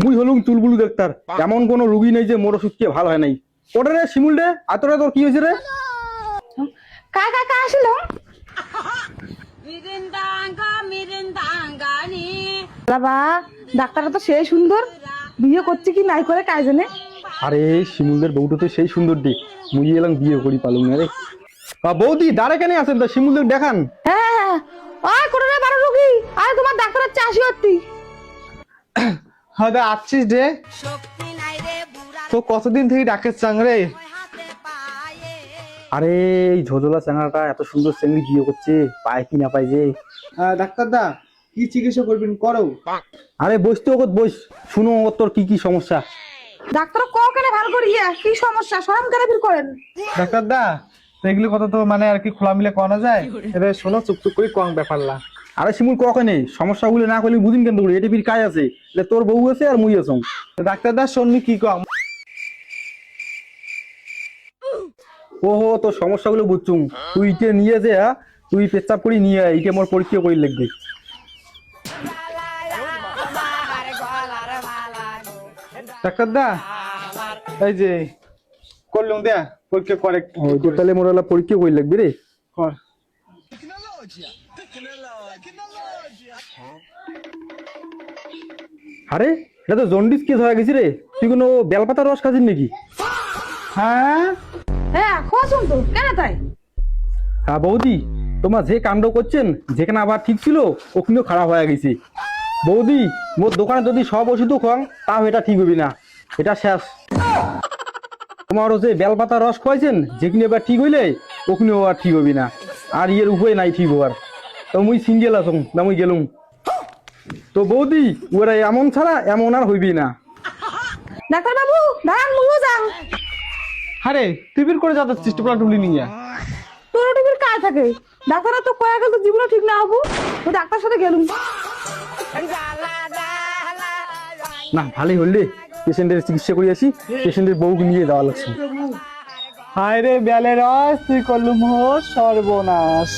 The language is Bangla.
মুই হলুম চুলবুলু ডাক্তার, এমন কোনো রুগী নেই যে মোর ওষুধ খেয়ে ভালো হয় নাই। ওটা রে শিমুল রে, আতরে তোর কি হয়েছে রে? কাকা আসলো বাবা, ডাক্তারটা তো সেই সুন্দর, বিয়ে করছে কি নাই করে কাজ জানে। আরে শিমুলদের বউটা তো সেই সুন্দর দিক, মুই এলাম বিয়ে করি পালুম না রে। বৌদি দাঁড়ে কেন আছেন, তা শিমুলদের দেখান। হ্যাঁ, ওই করে রে বারো রুগী, আরে তোমার ডাক্তারের চাষি হচ্ছি। হ্যাঁ আসছিস রে, তো কতদিন থেকে ডাকের চাং রে? আরে এই ঝোঝলা চ্যাংড়াটা এত সুন্দর চেংড়ি বিয়ে করছে, পায় কি না পায় যে। ডাক্তার দা কি চিকিৎসা করবেন করো? আরে বসতে ওগত বস, শুনো ওগত তোর কি কি সমস্যা। ডাক্তার ক কেন ভালো করিয়া কি সমস্যা সরম কেন ফির করেন? ডাক্তার দা এগুলো কথা তো মানে আর কি খোলামিলে করা যায়, এটা শোনো চুপচুপ করে কম ব্যাপার না। আরে শিমুল কখনে সমস্যাগুলো না করলে বুঝিন কেন করে, এটা ফির কাজ আছে, তোর বউ আছে আর মুই আছো। ডাক্তার দা শোননি কি কম? ওহো তোর সমস্যাগুলো বুঝছুম, তুই ইটে নিয়ে যে তুই পেচ্ছাপ করি নিয়ে ইটে মোর পরীক্ষা করি লিখবি। ডাক্তার দা এই যে করলুম দেয়া পরীক্ষা করে ওইটা তাহলে মোর পরীক্ষা করি লিখবি রে। কর। আরে এটা তো জন্ডিস কেস হয়ে গেছি রে, তুই কোনো বেলপাতার রস খাচ্ছিস নাকি? হ্যাঁ হ্যাঁ খোঁজুন তো কেন তাই? হ্যাঁ বৌদি, তোমার যে কাণ্ড করছেন, যেখানে আবার ঠিক ছিল ওখানেও খারাপ হয়ে গেছে। বৌদি মোর দোকানে যদি সব ওষুধও খান তাও এটা ঠিক হবি না, এটা শেষ। তোমারও যে বেলপাতার রস খাইছেন, যেখানে এবার ঠিক হইলে ওখানেও আর ঠিক হবি না, আর ইয়ের উপায় নাই ঠিক হওয়ার। তো মুই সিঙ্গেল আসুন না, মুই গেলুম। তো বৌদি ওরা এমন ছাড়া এমন আর হইবি না। ডাক্তার বাবু দাঁড়ান, মুও যান। আরে তুই বের করে যাচ্ছিস টুপলা টুপলি নিয়ে। তোর টিভির কাজ থাকে, ডাক্তাররা তো কয়া গেল তো জীবনে ঠিক না হবো, তো ডাক্তার সাথে গেলুম। না ভালোই হলে পেশেন্টের চিকিৎসা করে আসি, পেশেন্টের বউকে নিয়ে যাওয়া লাগছে। হায় রে বেলে রস, তুই করলুম হো সর্বনাশ।